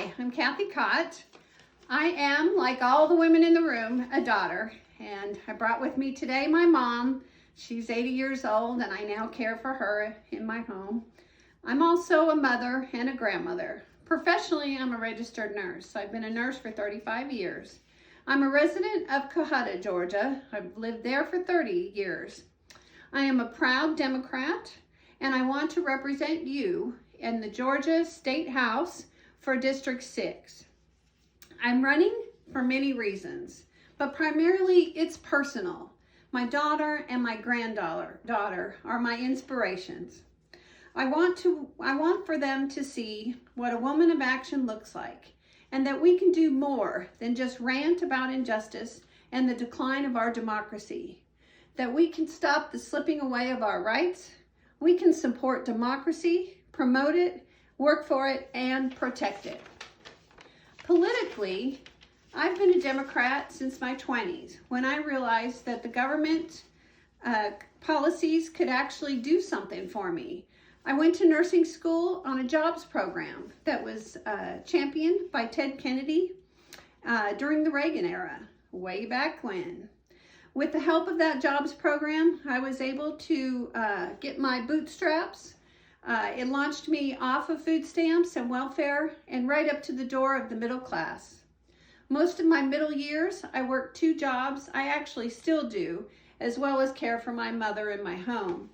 Hi, I'm Kathy Cott. I am, like all the women in the room, a daughter, and I brought with me today my mom. She's 80 years old, and I now care for her in my home. I'm also a mother and a grandmother. Professionally, I'm a registered nurse. I've been a nurse for 35 years. I'm a resident of Cohutta, Georgia. I've lived there for 30 years. I am a proud Democrat, and I want to represent you in the Georgia State House for District 6. I'm running for many reasons, but primarily it's personal. My daughter and my granddaughter are my inspirations. I want for them to see what a woman of action looks like, and that we can do more than just rant about injustice and the decline of our democracy. That we can stop the slipping away of our rights. We can support democracy, promote it, work for it, and protect it. Politically, I've been a Democrat since my 20s, when I realized that the government policies could actually do something for me. I went to nursing school on a jobs program that was championed by Ted Kennedy during the Reagan era, way back when. With the help of that jobs program, I was able to get my bootstraps. It launched me off of food stamps and welfare and right up to the door of the middle class. Most of my middle years, I worked 2 jobs. I actually still do, as well as care for my mother in my home.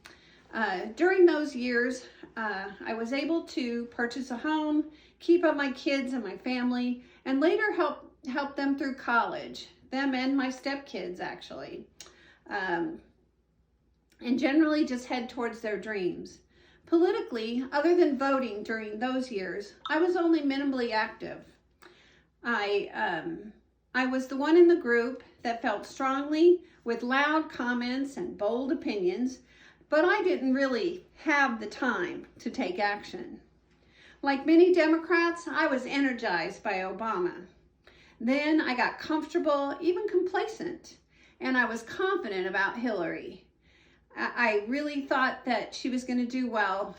During those years, I was able to purchase a home, keep up my kids and my family, and later help them through college, them and my stepkids actually, and generally just head towards their dreams. Politically, other than voting during those years, I was only minimally active. I was the one in the group that felt strongly with loud comments and bold opinions, but I didn't really have the time to take action. Like many Democrats, I was energized by Obama. Then I got comfortable, even complacent, and I was confident about Hillary. I really thought that she was going to do well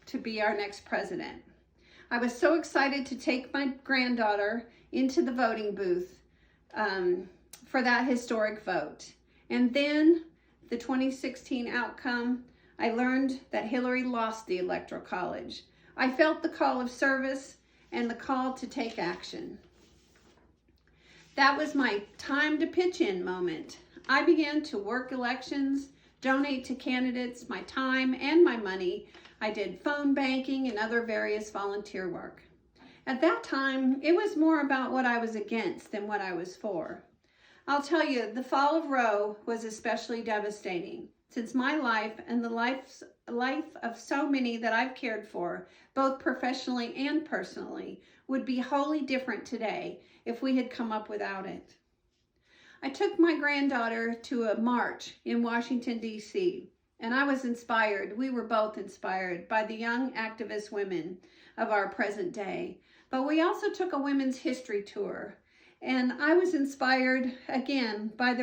to be our next president. I was so excited to take my granddaughter into the voting booth for that historic vote. And then the 2016 outcome, I learned that Hillary lost the Electoral College. I felt the call of service and the call to take action. That was my time to pitch in moment. I began to work elections, donate to candidates my time and my money. I did phone banking and other various volunteer work. At that time, it was more about what I was against than what I was for. I'll tell you, the fall of Roe was especially devastating, since my life and the life of so many that I've cared for, both professionally and personally, would be wholly different today if we had come up without it. I took my granddaughter to a march in Washington, D.C., and I was inspired. We were both inspired by the young activist women of our present day. But we also took a women's history tour, and I was inspired again by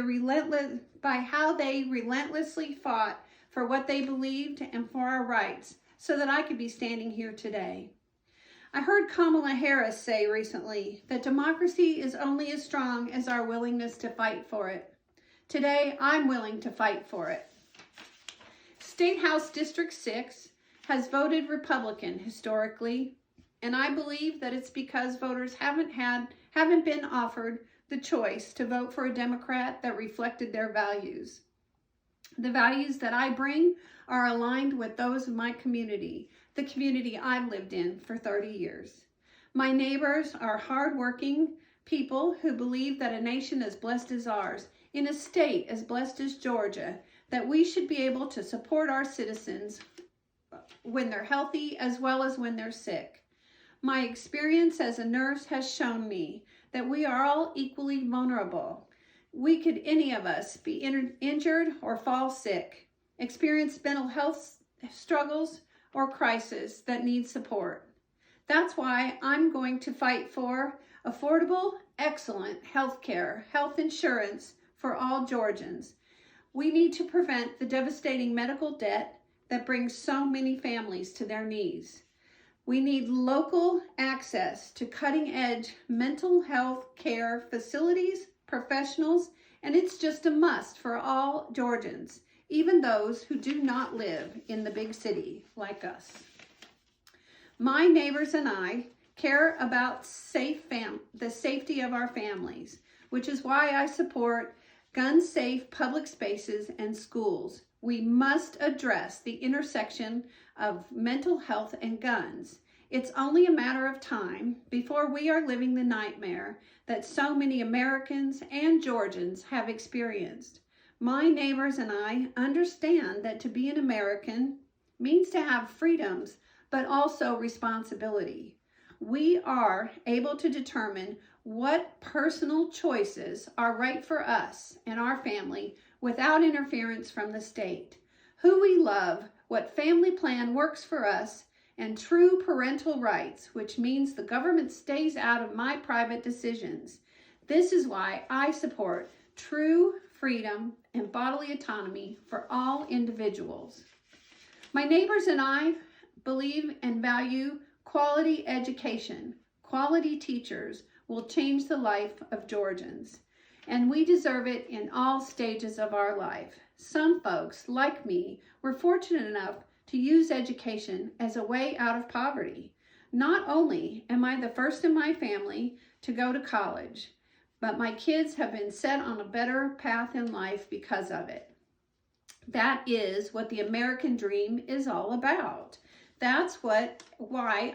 how they relentlessly fought for what they believed and for our rights, so that I could be standing here today. I heard Kamala Harris say recently that democracy is only as strong as our willingness to fight for it. Today, I'm willing to fight for it. State House District 6 has voted Republican historically, and I believe that it's because voters haven't been offered the choice to vote for a Democrat that reflected their values. The values that I bring are aligned with those of my community, the community I've lived in for 30 years. My neighbors are hardworking people who believe that a nation as blessed as ours, in a state as blessed as Georgia, that we should be able to support our citizens when they're healthy as well as when they're sick. My experience as a nurse has shown me that we are all equally vulnerable. Any of us, be injured or fall sick, experience mental health struggles or crisis that need support. That's why I'm going to fight for affordable, excellent health care, health insurance for all Georgians. We need to prevent the devastating medical debt that brings so many families to their knees. We need local access to cutting-edge mental health care facilities, professionals, and it's just a must for all Georgians, even those who do not live in the big city like us. My neighbors and I care about the safety of our families, which is why I support gun-safe public spaces and schools. We must address the intersection of mental health and guns. It's only a matter of time before we are living the nightmare that so many Americans and Georgians have experienced. My neighbors and I understand that to be an American means to have freedoms, but also responsibility. We are able to determine what personal choices are right for us and our family without interference from the state, who we love, what family plan works for us, and true parental rights, which means the government stays out of my private decisions. This is why I support true freedom and bodily autonomy for all individuals. My neighbors and I believe and value quality education. Quality teachers will change the life of Georgians, and we deserve it in all stages of our life. Some folks, like me, were fortunate enough to use education as a way out of poverty. Not only am I the first in my family to go to college, but my kids have been set on a better path in life because of it. That is what the American dream is all about. That's why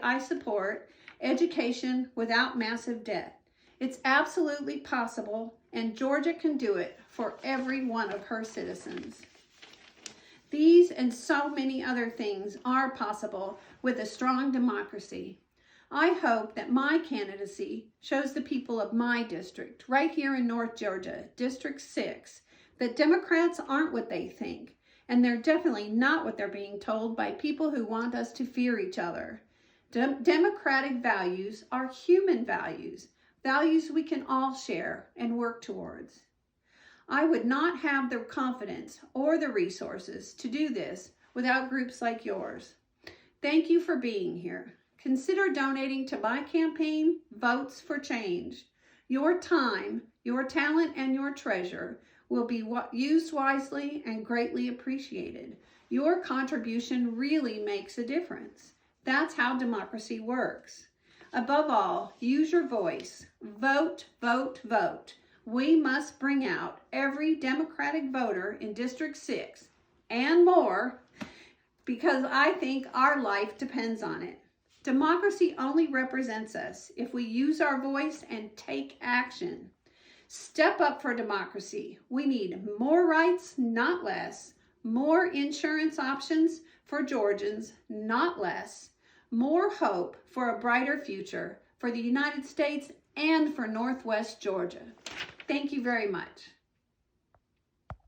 I support education without massive debt. It's absolutely possible, and Georgia can do it for every one of her citizens. These and so many other things are possible with a strong democracy. I hope that my candidacy shows the people of my district, right here in North Georgia, District 6, that Democrats aren't what they think, and they're definitely not what they're being told by people who want us to fear each other. Democratic values are human values, values we can all share and work towards. I would not have the confidence or the resources to do this without groups like yours. Thank you for being here. Consider donating to my campaign, Votes for Change. Your time, your talent, and your treasure will be used wisely and greatly appreciated. Your contribution really makes a difference. That's how democracy works. Above all, use your voice. Vote, vote, vote. We must bring out every Democratic voter in District 6 and more, because I think our life depends on it. Democracy only represents us if we use our voice and take action. Step up for democracy. We need more rights, not less. More insurance options for Georgians, not less. More hope for a brighter future for the United States and for Northwest Georgia. Thank you very much.